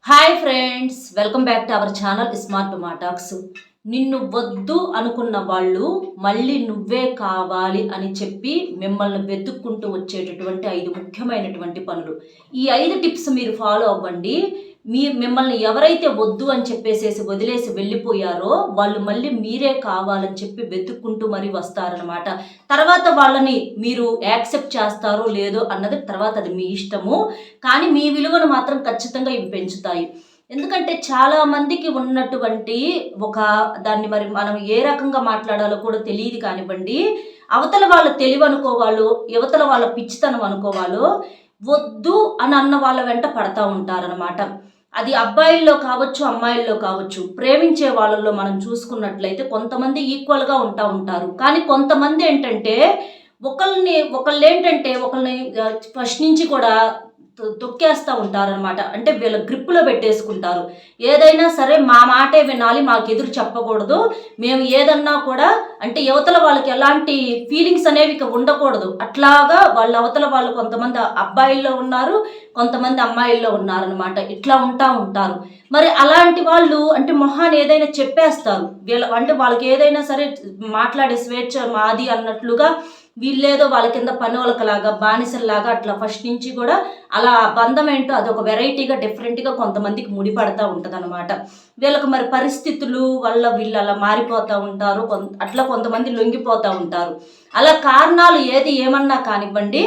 Hi friends, welcome back to our channel smart talks. నిన్ను వద్దు అనుకున్న వాళ్ళు మళ్ళీ నువ్వే కావాలి అని చెప్పి మిమ్మల్ని వెతుక్కుంటూ వచ్చేటటువంటి 5 ముఖ్యమైనటువంటి పనులు. ఈ 5 టిప్స్ మీరు ఫాలో అవ్వండి. మిమ్మల్ని ఎవరైతే వద్దు అని చెప్పేసేసి వదిలేసి వెళ్ళిపోయారో వాళ్ళు మళ్ళీ మీరే కావాలని చెప్పి వెతుక్కుంటూ మరీ వస్తారనమాట. తర్వాత వాళ్ళని మీరు యాక్సెప్ట్ చేస్తారో లేదో అన్నది తర్వాత అది మీ ఇష్టము. కానీ మీ విలువను మాత్రం ఖచ్చితంగా ఇవి పెంచుతాయి. ఎందుకంటే చాలా మందికి ఉన్నటువంటి ఒక దాన్ని మరి మనం ఏ రకంగా మాట్లాడాలో కూడా తెలియదు కానివ్వండి. అవతల వాళ్ళ తెలివి అనుకోవాలో, యువతల వాళ్ళ పిచ్చితనం అనుకోవాలో, వద్దు అని అన్న వాళ్ళ వెంట పడతా ఉంటారనమాట. అది అబ్బాయిల్లో కావచ్చు, అమ్మాయిల్లో కావచ్చు. ప్రేమించే వాళ్ళల్లో మనం చూసుకున్నట్లయితే కొంతమంది ఈక్వల్గా ఉంటారు. కానీ కొంతమంది ఏంటంటే ఒకళ్ళని ఫస్ట్ నుంచి కూడా తొక్కేస్తూ ఉంటారనమాట. అంటే వీళ్ళ గ్రిప్పులో పెట్టేసుకుంటారు. ఏదైనా సరే మా మాటే వినాలి, మాకు ఎదురు చెప్పకూడదు. మేము ఏదన్నా కూడా అంటే యువతల వాళ్ళకి ఎలాంటి ఫీలింగ్స్ అనేవి ఇక ఉండకూడదు. అట్లాగా వాళ్ళ అవతల వాళ్ళు కొంతమంది అబ్బాయిల్లో ఉన్నారు, కొంతమంది అమ్మాయిల్లో ఉన్నారనమాట. ఇట్లా ఉంటారు. మరి అలాంటి వాళ్ళు అంటే మొహాన్ని ఏదైనా చెప్పేస్తారు. అంటే వాళ్ళకి ఏదైనా సరే మాట్లాడే స్వేచ్ఛ మాది అన్నట్లుగా, వీళ్ళేదో వాళ్ళ కింద పనోలకలాగా బానిసల్లాగా అట్లా ఫస్ట్ నుంచి కూడా అలా బంధం ఏంటో అదొక వెరైటీగా డిఫరెంట్గా కొంతమందికి ముడిపడతా ఉంటుంది అనమాట. వీళ్ళకి మరి పరిస్థితులు వల్ల వీళ్ళు అలా మారిపోతూ ఉంటారు. అట్లా కొంతమంది లొంగిపోతూ ఉంటారు. అలా కారణాలు ఏమన్నా కానివ్వండి,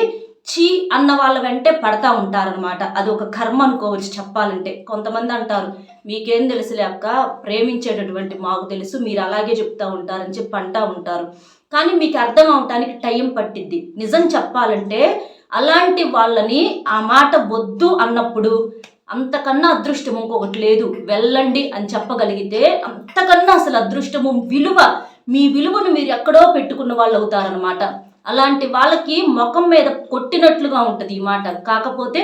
చీ అన్న వాళ్ళ వెంటే పడతా ఉంటారనమాట. అది ఒక కర్మ అనుకోవచ్చు చెప్పాలంటే. కొంతమంది అంటారు, మీకేం తెలుసులే అక్క, ప్రేమించేటటువంటి మాకు తెలుసు, మీరు అలాగే చెప్తా ఉంటారని చెప్పి అంటా ఉంటారు. కానీ మీకు అర్థం అవటానికి టైం పట్టిద్ది. నిజం చెప్పాలంటే అలాంటి వాళ్ళని ఆ మాట వద్దు అన్నప్పుడు అంతకన్నా అదృష్టము ఇంకొకటి లేదు. వెళ్ళండి అని చెప్పగలిగితే అంతకన్నా అసలు అదృష్టము మీ విలువను మీరు ఎక్కడో పెట్టుకున్న వాళ్ళు అవుతారనమాట. అలాంటి వాళ్ళకి ముఖం మీద కొట్టినట్లుగా ఉంటుంది ఈ మాట. కాకపోతే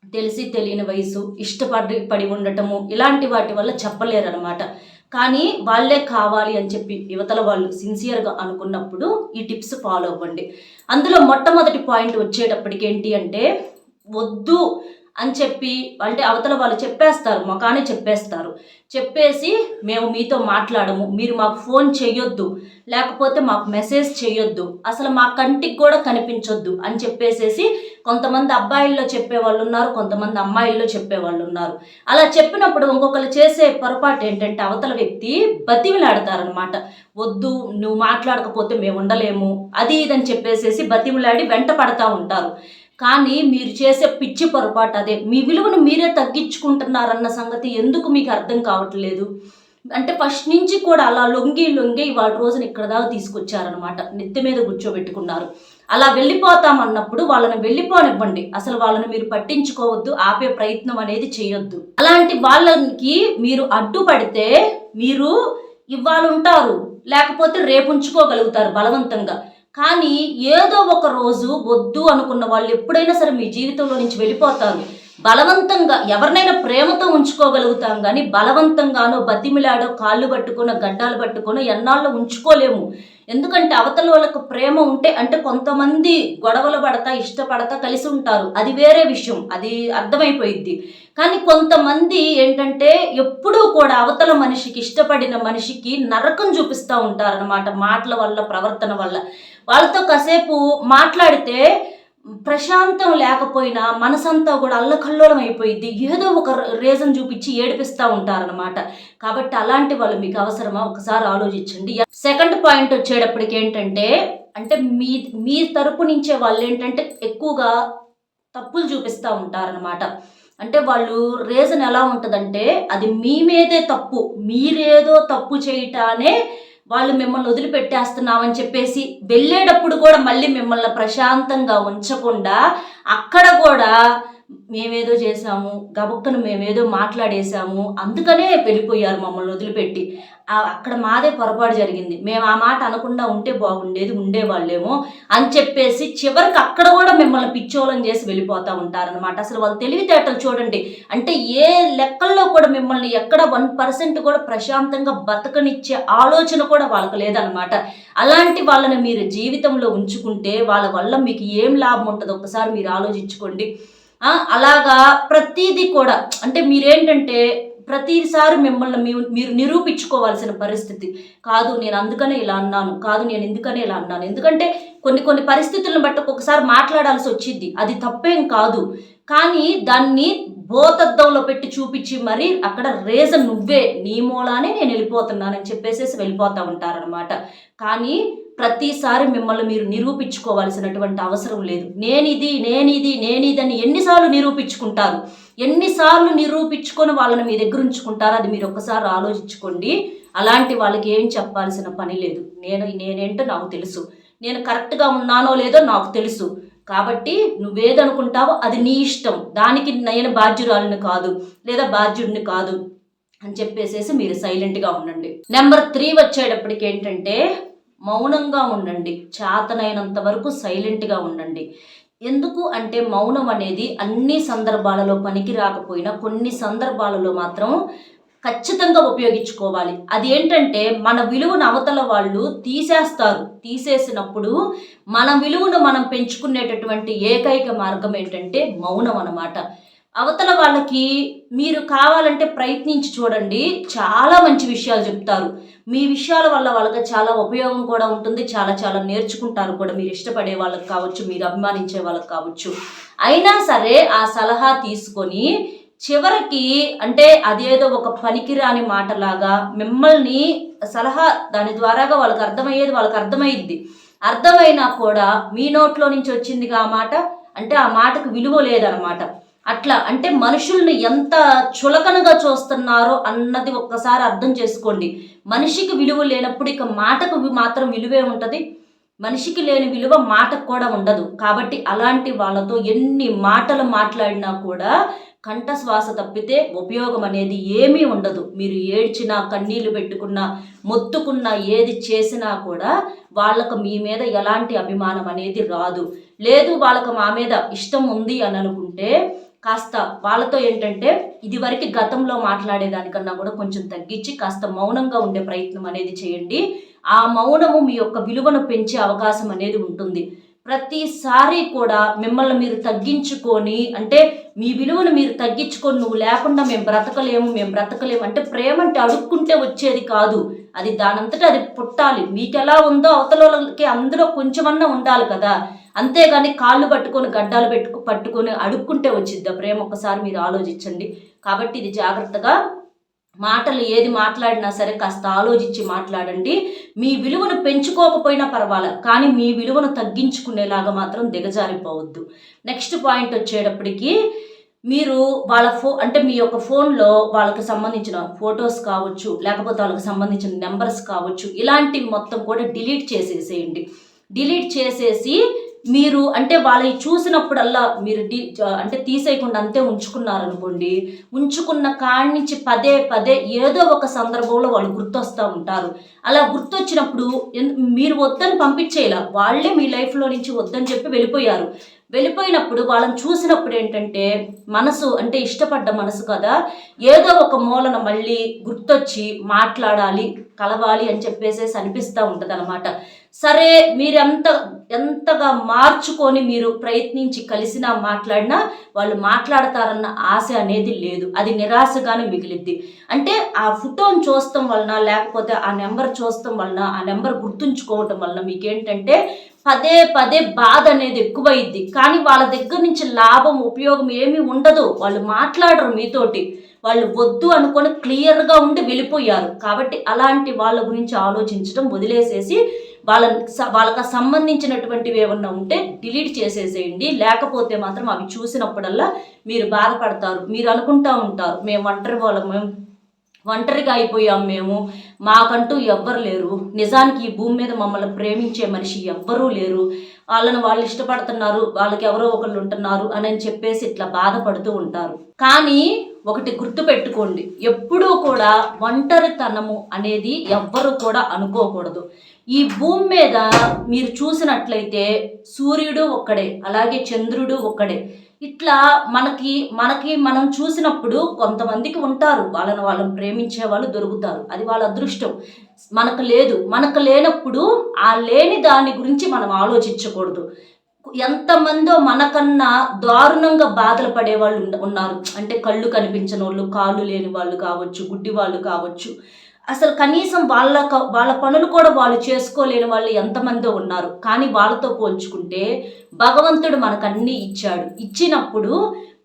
తెలిసి తెలియని వయసు, పడి ఉండటము, ఇలాంటి వాటి వల్ల చెప్పలేరనమాట. కానీ వాళ్ళే కావాలి అని చెప్పి యువతల వాళ్ళు సిన్సియర్గా అనుకున్నప్పుడు ఈ టిప్స్ ఫాలో అవ్వండి. అందులో మొట్టమొదటి పాయింట్ వచ్చేటప్పటికి ఏంటి అంటే, వద్దు అని చెప్పి అంటే అవతల వాళ్ళు చెప్పేస్తారు, మొఖానే చెప్పేసి మేము మీతో మాట్లాడము, మీరు మాకు ఫోన్ చేయొద్దు, లేకపోతే మాకు మెసేజ్ చేయొద్దు, అసలు మా కంటికి కూడా కనిపించొద్దు అని చెప్పేసేసి కొంతమంది అబ్బాయిల్లో చెప్పేవాళ్ళు ఉన్నారు, కొంతమంది అమ్మాయిల్లో చెప్పేవాళ్ళు ఉన్నారు. అలా చెప్పినప్పుడు ఇంకొకరు చేసే పొరపాటు ఏంటంటే అవతల వ్యక్తి బతిమిలాడతారనమాట. వద్దు, నువ్వు మాట్లాడకపోతే మేము ఉండలేము, అది ఇదని చెప్పేసేసి బతిమిలాడి వెంట పడతా ఉంటారు. కానీ మీరు చేసే పిచ్చి పొరపాటు అదే. మీ విలువను మీరే తగ్గించుకుంటున్నారన్న సంగతి ఎందుకు మీకు అర్థం కావట్లేదు? అంటే ఫస్ట్ నుంచి కూడా అలా లొంగి ఇవాళ రోజున ఇక్కడ దాకా తీసుకొచ్చారనమాట. నెత్తి మీద కూర్చోబెట్టుకున్నారు. అలా వెళ్ళిపోతామన్నప్పుడు వాళ్ళని వెళ్ళిపోనివ్వండి. అసలు వాళ్ళని మీరు పట్టించుకోవద్దు, ఆపే ప్రయత్నం అనేది చేయొద్దు. అలాంటి వాళ్ళకి మీరు అడ్డుపడితే మీరు ఇవాళ ఉంటారు, లేకపోతే రేపు ఉంచుకోగలుగుతారు బలవంతంగా. కానీ ఏదో ఒక రోజు వద్దు అనుకున్న వాళ్ళు ఎప్పుడైనా సరే మీ జీవితంలో నుంచి వెళ్ళిపోతారు. బలవంతంగా ఎవరినైనా ప్రేమతో ఉంచుకోగలుగుతాం, కానీ బలవంతంగానో బతిమిలాడో కాళ్ళు పట్టుకునో గడ్డాలు పట్టుకునో ఎన్నాళ్ళు ఉంచుకోలేము. ఎందుకంటే అవతల వాళ్ళకు ప్రేమ ఉంటే అంటే కొంతమంది గొడవలు పడతా ఇష్టపడతా కలిసి ఉంటారు, అది వేరే విషయం, అది అర్థమైపోయిద్ది. కానీ కొంతమంది ఏంటంటే ఎప్పుడూ కూడా అవతల మనిషికి, ఇష్టపడిన మనిషికి నరకం చూపిస్తూ ఉంటారనమాట. మాటల వల్ల, ప్రవర్తన వల్ల. వాళ్ళతో కాసేపు మాట్లాడితే ప్రశాంతం లేకపోయినా మనసంతా కూడా అల్లకల్లోలం అయిపోయింది. ఏదో ఒక రీజన్ చూపించి ఏడిపిస్తూ ఉంటారనమాట. కాబట్టి అలాంటి వాళ్ళు మీకు అవసరమా? ఒకసారి ఆలోచించండి. సెకండ్ పాయింట్ వచ్చేటప్పటికి ఏంటంటే, అంటే మీ తరపు నుంచే వాళ్ళు ఏంటంటే ఎక్కువగా తప్పులు చూపిస్తూ ఉంటారనమాట. అంటే వాళ్ళు రీజన్ ఎలా ఉంటుందంటే, అది మీ మీదే తప్పు, మీరేదో తప్పు చేయటానే వాళ్ళు మిమ్మల్ని వదిలిపెట్టేస్తున్నామని చెప్పేసి వెళ్ళేటప్పుడు కూడా మళ్ళీ మిమ్మల్ని ప్రశాంతంగా ఉంచకుండా అక్కడ కూడా మేమేదో చేసాము, గబుక్కను మేమేదో మాట్లాడేసాము, అందుకనే వెళ్ళిపోయారు మమ్మల్ని వదిలిపెట్టి, అక్కడ మాదే పొరపాటు జరిగింది, మేము ఆ మాట అనకుండా ఉంటే బాగుండేది, ఉండేవాళ్ళేమో అని చెప్పేసి చివరికి అక్కడ కూడా మిమ్మల్ని పిచ్చోళం చేసి వెళ్ళిపోతూ ఉంటారనమాట. అసలు వాళ్ళ తెలివితేటలు చూడండి. అంటే ఏ లెక్కల్లో కూడా మిమ్మల్ని ఎక్కడ 1% కూడా ప్రశాంతంగా బతకనిచ్చే ఆలోచన కూడా వాళ్ళకు లేదనమాట. అలాంటి వాళ్ళని మీరు జీవితంలో ఉంచుకుంటే వాళ్ళ వల్ల మీకు ఏం లాభం ఉంటుందో ఒకసారి మీరు ఆలోచించుకోండి. అలాగా ప్రతీది కూడా అంటే మీరేంటంటే ప్రతిసారి మిమ్మల్ని మీరు నిరూపించుకోవాల్సిన పరిస్థితి. కాదు నేను అందుకనే ఇలా అన్నాను, కాదు నేను ఎందుకనే ఇలా అన్నాను. ఎందుకంటే కొన్ని కొన్ని పరిస్థితులను బట్టి ఒక్కొక్కసారి మాట్లాడాల్సి వచ్చింది. అది తప్పేం కాదు. కానీ దాన్ని భూతద్దంలో పెట్టి చూపించి మరి అక్కడ రీజన్ నువ్వే, నీ మూలానే నేను వెళ్ళిపోతున్నానని చెప్పేసేసి వెళ్ళిపోతూ ఉంటారనమాట. కానీ ప్రతిసారి మిమ్మల్ని మీరు నిరూపించుకోవాల్సినటువంటి అవసరం లేదు. నేనిది అని ఎన్నిసార్లు నిరూపించుకుంటారు? ఎన్నిసార్లు నిరూపించుకొని వాళ్ళని మీ దగ్గర ఉంచుకుంటారు? అది మీరు ఒక్కసారి ఆలోచించుకోండి. అలాంటి వాళ్ళకి ఏం చెప్పాల్సిన పని లేదు. నేనేంటో నాకు తెలుసు, నేను కరెక్ట్గా ఉన్నానో లేదో నాకు తెలుసు. కాబట్టి నువ్వేదనుకుంటావో అది నీ ఇష్టం, దానికి నేను బాధ్యురాలిని కాదు లేదా బాధ్యుడిని కాదు అని చెప్పేసేసి మీరు సైలెంట్గా ఉండండి. నెంబర్ 3 వచ్చేటప్పటికి ఏంటంటే మౌనంగా ఉండండి. చేతనైనంత వరకు సైలెంట్గా ఉండండి. ఎందుకు అంటే మౌనం అనేది అన్ని సందర్భాలలో పనికి రాకపోయినా కొన్ని సందర్భాలలో మాత్రం ఖచ్చితంగా ఉపయోగించుకోవాలి. అది ఏంటంటే మన విలువను అవతల వాళ్ళు తీసేస్తారు. తీసేసినప్పుడు మన విలువను మనం పెంచుకునేటటువంటి ఏకైక మార్గం ఏంటంటే మౌనం అన్నమాట. అవతల వాళ్ళకి మీరు కావాలంటే ప్రయత్నించి చూడండి, చాలా మంచి విషయాలు చెప్తారు. మీ విషయాల వల్ల వాళ్ళకి చాలా ఉపయోగం కూడా ఉంటుంది, చాలా చాలా నేర్చుకుంటారు కూడా. మీరు ఇష్టపడే వాళ్ళకి కావచ్చు, మీరు అభిమానించే వాళ్ళకి కావచ్చు. అయినా సరే ఆ సలహా తీసుకొని చివరికి అంటే అదేదో ఒక పనికిరాని మాటలాగా మిమ్మల్ని సలహా దాని ద్వారాగా వాళ్ళకి అర్థమయ్యేది వాళ్ళకి అర్థమైద్ది. అర్థమైనా కూడా మీ నోట్లో నుంచి వచ్చిందిగా ఆ మాట, అంటే ఆ మాటకు విలువ లేదనమాట. అట్లా అంటే మనుషుల్ని ఎంత చులకనగా చూస్తున్నారో అన్నది ఒక్కసారి అర్థం చేసుకోండి. మనిషికి విలువ లేనప్పుడు ఇక మాటకు మాత్రం విలువే ఉంటుంది. మనిషికి లేని విలువ మాటకు కూడా ఉండదు. కాబట్టి అలాంటి వాళ్ళతో ఎన్ని మాటలు మాట్లాడినా కూడా కంఠశ్వాస తప్పితే ఉపయోగం అనేది ఏమీ ఉండదు. మీరు ఏడ్చినా, కన్నీళ్లు పెట్టుకున్నా, మొత్తుకున్నా, ఏది చేసినా కూడా వాళ్ళకు మీ మీద ఎలాంటి అభిమానం అనేది రాదు. లేదు వాళ్ళకు మా మీద ఇష్టం ఉంది అని అనుకుంటే కాస్త వాళ్ళతో ఏంటంటే ఇదివరకు గతంలో మాట్లాడేదానికన్నా కూడా కొంచెం తగ్గించి కాస్త మౌనంగా ఉండే ప్రయత్నం అనేది చేయండి. ఆ మౌనము మీ యొక్క విలువను పెంచే అవకాశం అనేది ఉంటుంది. ప్రతిసారి కూడా మిమ్మల్ని మీరు తగ్గించుకొని అంటే మీ విలువను మీరు తగ్గించుకొని నువ్వు లేకుండా మేము బ్రతకలేము అంటే ప్రేమ అంటే అడుక్కుంటే వచ్చేది కాదు. అది దానంతటా అది పుట్టాలి. మీకు ఎలా ఉందో అవతల వాళ్ళకి అందులో కొంచెమన్నా ఉండాలి కదా. అంతేగాని కాళ్ళు పట్టుకొని గడ్డాలు పట్టుకొని అడుక్కుంటే వచ్చిద్దా ప్రేమ? ఒక్కసారి మీరు ఆలోచించండి. కాబట్టి ఇది జాగ్రత్తగా మాటలు ఏది మాట్లాడినా సరే కాస్త ఆలోచించి మాట్లాడండి. మీ విలువను పెంచుకోకపోయినా పర్వాలేదు, కానీ మీ విలువను తగ్గించుకునేలాగా మాత్రం దిగజారిపోవద్దు. నెక్స్ట్ పాయింట్ వచ్చేటప్పటికి మీరు వాళ్ళ అంటే మీ యొక్క ఫోన్లో వాళ్ళకి సంబంధించిన ఫొటోస్ కావచ్చు, లేకపోతే వాళ్ళకి సంబంధించిన నెంబర్స్ కావచ్చు, ఇలాంటివి మొత్తం కూడా డిలీట్ చేసేసేయండి. డిలీట్ చేసేసి మీరు అంటే వాళ్ళని చూసినప్పుడల్లా మీరు అంటే తీసేయకుండా అంతే ఉంచుకున్నారనుకోండి, ఉంచుకున్న కాడి నుంచి పదే పదే ఏదో ఒక సందర్భంలో వాళ్ళు గుర్తొస్తూ ఉంటారు. అలా గుర్తొచ్చినప్పుడు మీరు వద్దని పంపించేలా, వాళ్ళే మీ లైఫ్లో నుంచి వద్దని చెప్పి వెళ్ళిపోయినప్పుడు వాళ్ళని చూసినప్పుడు ఏంటంటే మనసు అంటే ఇష్టపడ్డ మనసు కదా, ఏదో ఒక మూలన మళ్ళీ గుర్తొచ్చి మాట్లాడాలి, కలవాలి అని చెప్పేసేసి అనిపిస్తూ ఉంటుంది అనమాట. సరే మీరు ఎంతగా మార్చుకొని మీరు ప్రయత్నించి కలిసినా మాట్లాడినా వాళ్ళు మాట్లాడతారన్న ఆశ అనేది లేదు. అది నిరాశగానే మిగిలిద్ది. అంటే ఆ ఫోటోని చూస్తాం వలన, లేకపోతే ఆ నెంబర్ చూస్తాం వలన, ఆ నెంబర్ గుర్తుంచుకోవటం వలన మీకేంటంటే పదే పదే బాధ అనేది ఎక్కువైద్ది. కానీ వాళ్ళ దగ్గర నుంచి లాభం ఉపయోగం ఏమీ ఉండదు. వాళ్ళు మాట్లాడరు మీతోటి, వాళ్ళు వద్దు అనుకొని క్లియర్గా ఉండి వెళ్ళిపోయారు. కాబట్టి అలాంటి వాళ్ళ గురించి ఆలోచించడం వదిలేసేసి వాళ్ళకి సంబంధించినటువంటివి ఏమన్నా ఉంటే డిలీట్ చేసేసేయండి. లేకపోతే మాత్రం అవి చూసినప్పుడల్లా మీరు బాధపడతారు. మీరు అనుకుంటూ ఉంటారు మేము ఒంటరిగా అయిపోయాం, మాకంటూ ఎవ్వరు లేరు, నిజానికి ఈ భూమి మీద మమ్మల్ని ప్రేమించే మనిషి ఎవ్వరూ లేరు, వాళ్ళు ఇష్టపడుతున్నారు, వాళ్ళకి ఎవరో ఒకళ్ళు ఉంటున్నారు అని చెప్పేసి ఇట్లా బాధపడుతూ ఉంటారు. కానీ ఒకటి గుర్తుపెట్టుకోండి, ఎప్పుడూ కూడా ఒంటరితనము అనేది ఎవ్వరు కూడా అనుకోకూడదు. ఈ భూమి మీద మీరు చూసినట్లయితే సూర్యుడు ఒక్కడే, అలాగే చంద్రుడు ఒక్కడే. ఇట్లా మనం చూసినప్పుడు కొంతమందికి ఉంటారు, వాళ్ళని ప్రేమించే వాళ్ళు దొరుకుతారు, అది వాళ్ళ అదృష్టం. మనకు లేనప్పుడు ఆ లేని దాని గురించి మనం ఆలోచించకూడదు. ఎంతమందో మనకన్నా దారుణంగా బాధలు పడే వాళ్ళు ఉన్నారు. అంటే కళ్ళు కనిపించని వాళ్ళు, కాళ్ళు లేని వాళ్ళు కావచ్చు, గుడ్డి వాళ్ళు కావచ్చు. అసలు కనీసం వాళ్ళ పనులు కూడా వాళ్ళు చేసుకోలేని వాళ్ళు ఎంతమందో ఉన్నారు. కానీ వాళ్ళతో పోల్చుకుంటే భగవంతుడు మనకన్నీ ఇచ్చాడు. ఇచ్చినప్పుడు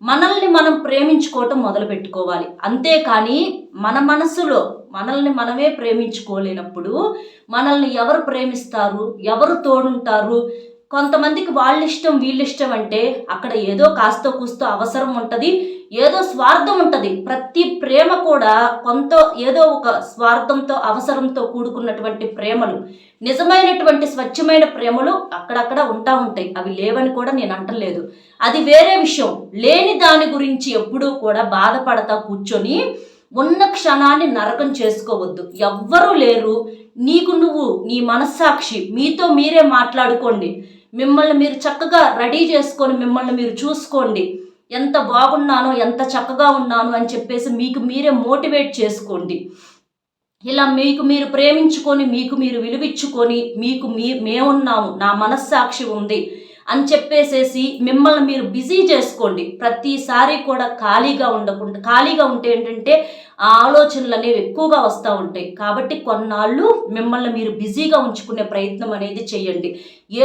మనల్ని మనం ప్రేమించుకోవటం మొదలు పెట్టుకోవాలి. అంతేకాని మన మనసులో మనల్ని మనమే ప్రేమించుకోలేనప్పుడు మనల్ని ఎవరు ప్రేమిస్తారు, ఎవరు తోడుంటారు? కొంతమందికి వాళ్ళిష్టం వీళ్ళిష్టం అంటే అక్కడ ఏదో కాస్తో కూస్తో అవసరం ఉంటుంది, ఏదో స్వార్థం ఉంటుంది. ప్రతి ప్రేమ కూడా ఏదో ఒక స్వార్థంతో అవసరంతో కూడుకున్నటువంటి ప్రేమలు, నిజమైనటువంటి స్వచ్ఛమైన ప్రేమలు అక్కడక్కడ ఉంటాయి. అవి లేవని కూడా నేను అంటలేదు, అది వేరే విషయం. లేని దాని గురించి ఎప్పుడూ కూడా బాధపడతా కూర్చొని ఉన్న క్షణాన్ని నరకం చేసుకోవద్దు. ఎవ్వరూ లేరు, నీకు నువ్వు, నీ మనస్సాక్షి మీతో మీరే మాట్లాడుకోండి. మిమ్మల్ని మీరు చక్కగా రెడీ చేసుకొని మిమ్మల్ని మీరు చూసుకోండి. ఎంత బాగున్నానో, ఎంత చక్కగా ఉన్నాను అని చెప్పేసి మీకు మీరే మోటివేట్ చేసుకోండి. ఇలా మీకు మీరు ప్రేమించుకొని, మీకు మీరు విలువిచ్చుకొని, మేమున్నాము, నా మనస్సాక్షి ఉంది అని చెప్పేసేసి మిమ్మల్ని మీరు బిజీ చేసుకోండి. ప్రతిసారి కూడా ఖాళీగా ఉంటే ఏంటంటే ఆ ఆలోచనలు అనేవి ఎక్కువగా వస్తూ ఉంటాయి. కాబట్టి కొన్నాళ్ళు మిమ్మల్ని మీరు బిజీగా ఉంచుకునే ప్రయత్నం అనేది చేయండి.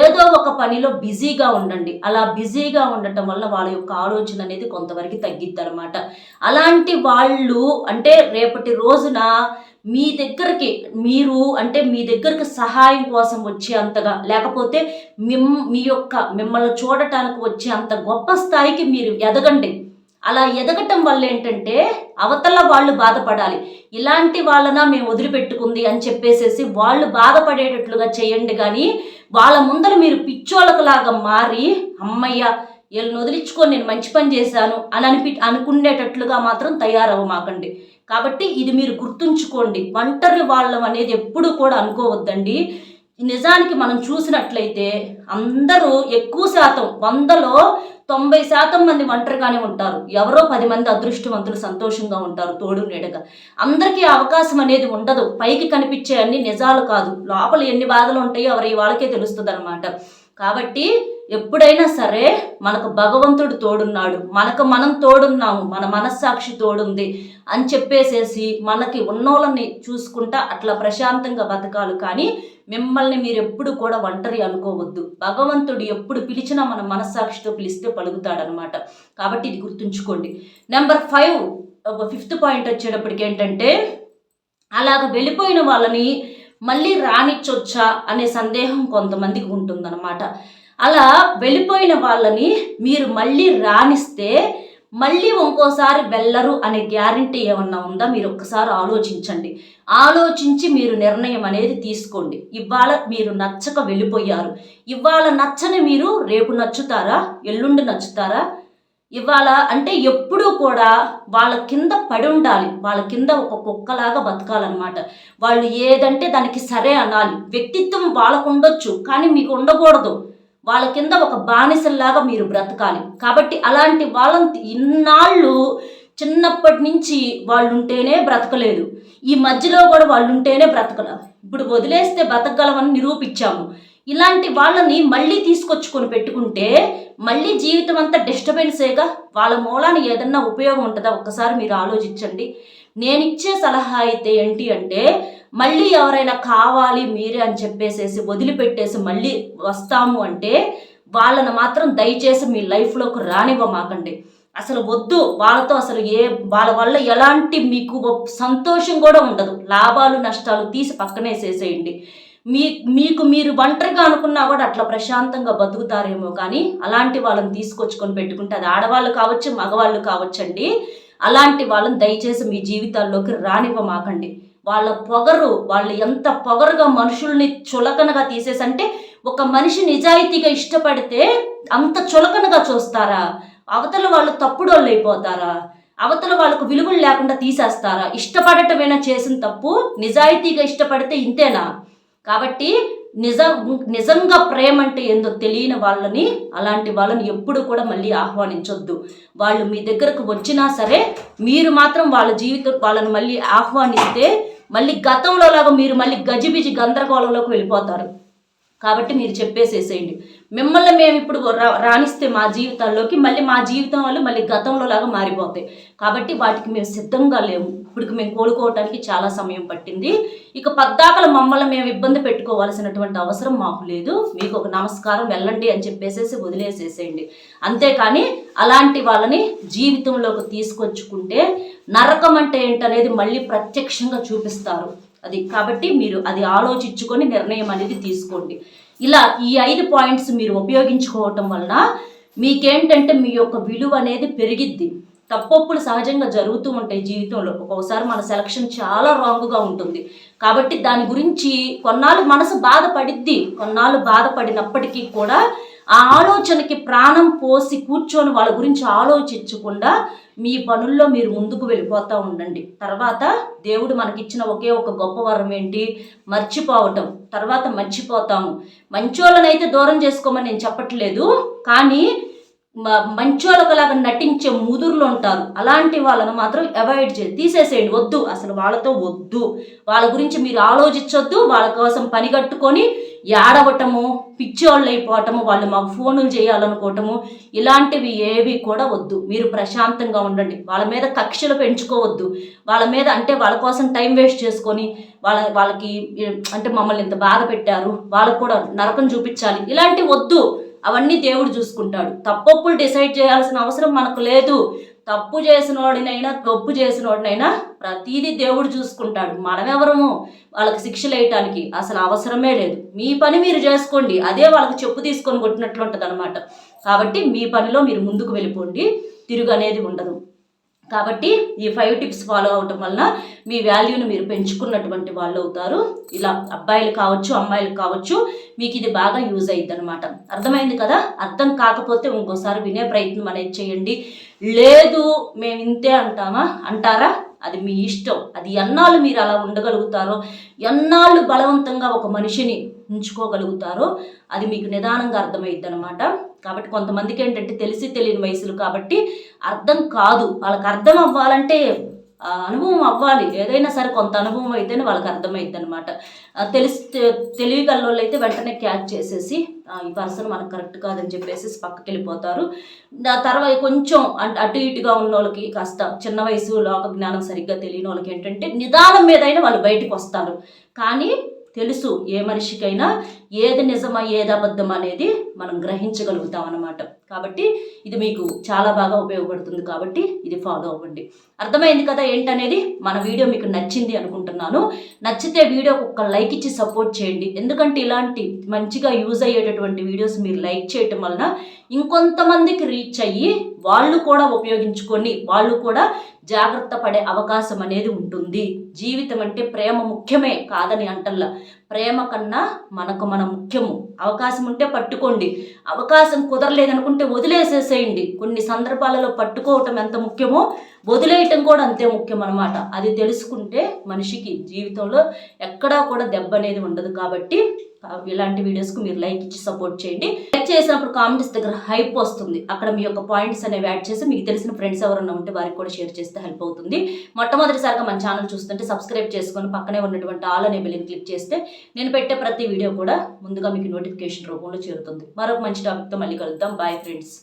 ఏదో ఒక పనిలో బిజీగా ఉండండి. అలా బిజీగా ఉండటం వల్ల వాళ్ళ యొక్క ఆలోచన అనేది కొంతవరకు తగ్గిద్ది అనమాట. అలాంటి వాళ్ళు అంటే రేపటి రోజున మీ దగ్గరికి సహాయం కోసం వచ్చే అంతగా, లేకపోతే మిమ్మల్ని చూడటానికి వచ్చే అంత గొప్ప స్థాయికి మీరు ఎదగండి. అలా ఎదగటం వల్ల ఏంటంటే అవతల వాళ్ళు బాధపడాలి. ఇలాంటి వాళ్ళనా మేము వదిలిపెట్టుకుంది అని చెప్పేసేసి వాళ్ళు బాధపడేటట్లుగా చేయండి. కానీ వాళ్ళ ముందర మీరు పిచ్చోళ్ళకులాగా మారి అమ్మయ్య వీళ్ళని వదిలించుకొని నేను మంచి పని చేశాను అని అనుకునేటట్లుగా మాత్రం తయారవ్వమాకండి. కాబట్టి ఇది మీరు గుర్తుంచుకోండి. ఒంటరి వాళ్ళం అనేది ఎప్పుడు కూడా అనుకోవద్దండి. నిజానికి మనం చూసినట్లయితే అందరూ ఎక్కువ శాతం 100లో 90% మంది ఒంటరిగానే ఉంటారు. ఎవరో 10 మంది అదృష్టవంతులు సంతోషంగా ఉంటారు తోడు నీడగా. అందరికీ అవకాశం అనేది ఉండదు. పైకి కనిపించే అన్ని నిజాలు కాదు, లోపల ఎన్ని బాధలు ఉంటాయో వాళ్ళకే తెలుస్తుంది అనమాట. కాబట్టి ఎప్పుడైనా సరే మనకు భగవంతుడు తోడున్నాడు, మనం తోడున్నాము, మన మనస్సాక్షి తోడుంది అని చెప్పేసేసి మనకి ఉన్నోళ్ళని చూసుకుంటా అట్లా ప్రశాంతంగా బతకాలి. కానీ మిమ్మల్ని మీరు ఎప్పుడు కూడా ఒంటరి అనుకోవద్దు. భగవంతుడు ఎప్పుడు పిలిచినా మన మనస్సాక్షితో పిలిస్తే పలుకుతాడనమాట. కాబట్టి ఇది గుర్తుంచుకోండి. నెంబర్ 5th పాయింట్ వచ్చేటప్పటికి ఏంటంటే, అలాగ వెళ్ళిపోయిన వాళ్ళని మళ్ళీ రానిచ్చొచ్చా అనే సందేహం కొంతమందికి ఉంటుందన్నమాట. అలా వెళ్ళిపోయిన వాళ్ళని మీరు మళ్ళీ రానిస్తే మళ్ళీ ఇంకోసారి వెళ్ళరు అనే గ్యారంటీ ఏమన్నా ఉందా? మీరు ఒక్కసారి ఆలోచించండి. ఆలోచించి మీరు నిర్ణయం అనేది తీసుకోండి. ఇవాళ మీరు నచ్చక వెళ్ళిపోయారు, ఇవాళ నచ్చని మీరు రేపు నచ్చుతారా, ఎల్లుండి నచ్చుతారా? ఇవాళ అంటే ఎప్పుడూ కూడా వాళ్ళ కింద పడి ఉండాలి, వాళ్ళ కింద ఒక కుక్కలాగా బతకాలన్నమాట. వాళ్ళు ఏదంటే దానికి సరే అనాలి. వ్యక్తిత్వం వాళ్ళకు ఉండొచ్చు, కానీ మీకు ఉండకూడదు. వాళ్ళ కింద ఒక బానిసల్లాగా మీరు బ్రతకాలి. కాబట్టి అలాంటి వాళ్ళని ఇన్నాళ్ళు చిన్నప్పటి నుంచి వాళ్ళు ఉంటేనే బ్రతకలేదు, ఈ మధ్యలో కూడా వాళ్ళు ఉంటేనే బ్రతకల, ఇప్పుడు వదిలేస్తే బ్రతకగలమని నిరూపించాము. ఇలాంటి వాళ్ళని మళ్ళీ తీసుకొచ్చుకొని పెట్టుకుంటే మళ్ళీ జీవితం అంతా డిస్టర్బెన్సేగా. వాళ్ళ మూలాన్ని ఏదన్నా ఉపయోగం ఉంటుందా? ఒక్కసారి మీరు ఆలోచించండి. నేను ఇచ్చే సలహా అయితే ఏంటి అంటే, మళ్ళీ ఎవరైనా కావాలి మీరే అని చెప్పేసేసి వదిలిపెట్టేసి మళ్ళీ వస్తాము అంటే వాళ్ళని మాత్రం దయచేసి మీ లైఫ్లోకి రానివ్వమాకండి. అసలు వద్దు. వాళ్ళతో అసలు వాళ్ళ వల్ల ఎలాంటి మీకు సంతోషం కూడా ఉండదు. లాభాలు నష్టాలు తీసి పక్కనేసేసేయండి. మీకు మీరు ఒంటరిగా అనుకున్నా కూడా అట్లా ప్రశాంతంగా బతుకుతారేమో. కానీ అలాంటి వాళ్ళని తీసుకొచ్చుకొని పెట్టుకుంటే, అది ఆడవాళ్ళు కావచ్చు, మగవాళ్ళు కావచ్చండి, అలాంటి వాళ్ళని దయచేసి మీ జీవితాల్లోకి రానివ్వమాకండి. వాళ్ళు ఎంత పొగరుగా మనుషుల్ని చులకనగా తీసేసంటే, ఒక మనిషి నిజాయితీగా ఇష్టపడితే అంత చులకనగా చూస్తారా? అవతల వాళ్ళు తప్పుడోళ్ళు అయిపోతారా? అవతల వాళ్ళకు విలువలు లేకుండా తీసేస్తారా? ఇష్టపడటమేనా చేసిన తప్పు? నిజాయితీగా ఇష్టపడితే ఇంతేనా? కాబట్టి నిజంగా ప్రేమ అంటే ఏందో తెలియని వాళ్ళని, అలాంటి వాళ్ళని ఎప్పుడు కూడా మళ్ళీ ఆహ్వానించొద్దు. వాళ్ళు మీ దగ్గరకు వచ్చినా సరే మీరు మాత్రం వాళ్ళని మళ్ళీ ఆహ్వానిస్తే మళ్ళీ గతంలో లాగా మీరు మళ్ళీ గజిబిజి గందరగోళంలోకి వెళ్ళిపోతారు. కాబట్టి మీరు చెప్పేసేసేయండి, మిమ్మల్ని మేము ఇప్పుడు రాణిస్తే మా జీవితాల్లోకి మళ్ళీ మా జీవితం వాళ్ళు మళ్ళీ గతంలో లాగా మారిపోతాయి. కాబట్టి వాటికి మేము సిద్ధంగా లేము. ఇప్పటికి మేము కోలుకోవటానికి చాలా సమయం పట్టింది. ఇక పద్దాకలు మమ్మల్ని మేము ఇబ్బంది పెట్టుకోవాల్సినటువంటి అవసరం మాకు లేదు. మీకు ఒక నమస్కారం వెళ్ళండి అని చెప్పేసేసి వదిలేసేసేయండి. అంతేకాని అలాంటి వాళ్ళని జీవితంలోకి తీసుకొచ్చుకుంటే నరకం అంటే ఏంటనేది మళ్ళీ ప్రత్యక్షంగా చూపిస్తారు. అది కాబట్టి మీరు అది ఆలోచించుకొని నిర్ణయం అనేది తీసుకోండి. ఇలా ఈ 5 పాయింట్స్ మీరు ఉపయోగించుకోవటం వలన మీకేంటంటే మీ యొక్క విలువ అనేది పెరిగిద్ది. తప్పొప్పులు సహజంగా జరుగుతూ ఉంటాయి జీవితంలో. ఒక్కొక్కసారి మన సెలక్షన్ చాలా రాంగ్గా ఉంటుంది. కాబట్టి దాని గురించి కొన్నాళ్ళు మనసు బాధపడిద్ది. కొన్నాళ్ళు బాధపడినప్పటికీ కూడా ఆ ఆలోచనకి ప్రాణం పోసి కూర్చొని వాళ్ళ గురించి ఆలోచించకుండా మీ పనుల్లో మీరు ముందుకు వెళ్ళిపోతూ ఉండండి. తర్వాత దేవుడు మనకిచ్చిన ఒకే ఒక గొప్ప వరం ఏంటి? మర్చిపోవటం. తర్వాత మర్చిపోతాము. మంచోళ్ళనైతే దూరం చేసుకోమని నేను చెప్పట్లేదు, కానీ మంచోళ్ళకులాగా నటించే ముదురులు ఉంటారు. అలాంటి వాళ్ళను మాత్రం అవాయిడ్ తీసేసేయండి. వద్దు, అసలు వాళ్ళతో వద్దు. వాళ్ళ గురించి మీరు ఆలోచించొద్దు. వాళ్ళ కోసం పని కట్టుకొని ఏడవటము, పిచ్చోళ్ళు అయిపోవటము, వాళ్ళు మాకు ఫోనులు చేయాలనుకోవటము, ఇలాంటివి ఏవి కూడా వద్దు. మీరు ప్రశాంతంగా ఉండండి. వాళ్ళ మీద కక్షలు పెంచుకోవద్దు. వాళ్ళ మీద అంటే వాళ్ళ కోసం టైం వేస్ట్ చేసుకొని వాళ్ళకి అంటే మమ్మల్ని ఇంత బాధ పెట్టారు, వాళ్ళకు కూడా నరకం చూపించాలి, ఇలాంటివి వద్దు. అవన్నీ దేవుడు చూసుకుంటాడు. తప్పొప్పులు డిసైడ్ చేయాల్సిన అవసరం మనకు లేదు. తప్పు చేసిన వాడినైనా తప్పు చేసిన వాడినైనా ప్రతీదీ దేవుడు చూసుకుంటాడు. మనమెవరము వాళ్ళకి శిక్షలు వేయటానికి? అసలు అవసరమే లేదు. మీ పని మీరు చేసుకోండి. అదే వాళ్ళకి చెప్పు తీసుకొని కొట్టినట్లు ఉంటుంది అనమాట. కాబట్టి మీ పనిలో మీరు ముందుకు వెళ్ళిపోండి. తిరుగు అనేది ఉండదు. కాబట్టి ఈ 5 టిప్స్ ఫాలో అవటం వలన మీ వాల్యూని మీరు పెంచుకున్నటువంటి వాళ్ళు అవుతారు. ఇలా అబ్బాయిలు కావచ్చు, అమ్మాయిలు కావచ్చు, మీకు ఇది బాగా యూజ్ అయ్యిద్ది అనమాట. అర్థమైంది కదా? అర్థం కాకపోతే ఇంకోసారి వినే ప్రయత్నం అనేది చేయండి. లేదు మేము ఇంతే అంటారా? అది మీ ఇష్టం. అది ఎన్నాళ్ళు మీరు అలా ఉండగలుగుతారో, ఎన్నాళ్ళు బలవంతంగా ఒక మనిషిని ఉంచుకోగలుగుతారో అది మీకు నిదానంగా అర్థమైద్ది అనమాట. కాబట్టి కొంతమందికి ఏంటంటే తెలిసి తెలియని వయసులు కాబట్టి అర్థం కాదు. వాళ్ళకి అర్థం అవ్వాలంటే అనుభవం అవ్వాలి. ఏదైనా సరే కొంత అనుభవం అయితేనే వాళ్ళకి అర్థమైద్ది అనమాట. తెలివిగల వాళ్ళు అయితే వెంటనే క్యాచ్ చేసేసి ఈ పర్సన్ మనకు కరెక్ట్ కాదని చెప్పేసి పక్కకి వెళ్ళిపోతారు. తర్వాత కొంచెం అటు ఇటుగా ఉన్న వాళ్ళకి కాస్త చిన్న వయసు లోక జ్ఞానం సరిగ్గా తెలియని వాళ్ళకి ఏంటంటే నిదానం మీదైనా వాళ్ళు బయటకు వస్తారు. కానీ తెలుసు ఏ మనిషికైనా ఏది నిజమా ఏది అబద్ధం అనేది మనం గ్రహించగలుగుతాం అన్నమాట. కాబట్టి ఇది మీకు చాలా బాగా ఉపయోగపడుతుంది. కాబట్టి ఇది ఫాలో అవ్వండి. అర్థమైంది కదా ఏంటనేది? మన వీడియో మీకు నచ్చింది అనుకుంటున్నాను. నచ్చితే వీడియోకి ఒక లైక్ ఇచ్చి సపోర్ట్ చేయండి. ఎందుకంటే ఇలాంటి మంచిగా యూజ్ అయ్యేటటువంటి వీడియోస్ మీరు లైక్ చేయటం వలన ఇంకొంతమందికి రీచ్ అయ్యి వాళ్ళు కూడా ఉపయోగించుకొని వాళ్ళు కూడా జాగ్రత్త పడే అవకాశం అనేది ఉంటుంది. జీవితం అంటే ప్రేమ ముఖ్యమే కాదని అంటల్లా. ప్రేమ కన్నా మనకు మన ముఖ్యము. అవకాశం ఉంటే పట్టుకోండి, అవకాశం కుదరలేదనుకుంటే వదిలేసేసేయండి. కొన్ని సందర్భాలలో పట్టుకోవటం ఎంత ముఖ్యమో వదిలేయటం కూడా అంతే ముఖ్యం అనమాట. అది తెలుసుకుంటే మనిషికి జీవితంలో ఎక్కడా కూడా దెబ్బ అనేది ఉండదు. కాబట్టి ఇలాంటి వీడియోస్కు మీరు లైక్ ఇచ్చి సపోర్ట్ చేయండి. లైక్ చేసినప్పుడు కామెంట్స్ దగ్గర హైప్ వస్తుంది. అక్కడ మీ యొక్క పాయింట్స్ అనేవి యాడ్ చేసి మీకు తెలిసిన ఫ్రెండ్స్ ఎవరన్నా ఉంటే వారికి కూడా షేర్ చేస్తే హెల్ప్ అవుతుంది. మొట్టమొదటిసారిగా మన ఛానల్ చూస్తుంటే సబ్స్క్రైబ్ చేసుకొని పక్కనే ఉన్నటువంటి ఆల్ అనే బెల్ని క్లిక్ చేస్తే నేను పెట్టే ప్రతి వీడియో కూడా ముందుగా మీకు నోటిఫికేషన్ రూపంలో చేరుతుంది. మరొక మంచి టాపిక్తో మళ్ళీ కలుద్దాం. Bye friends.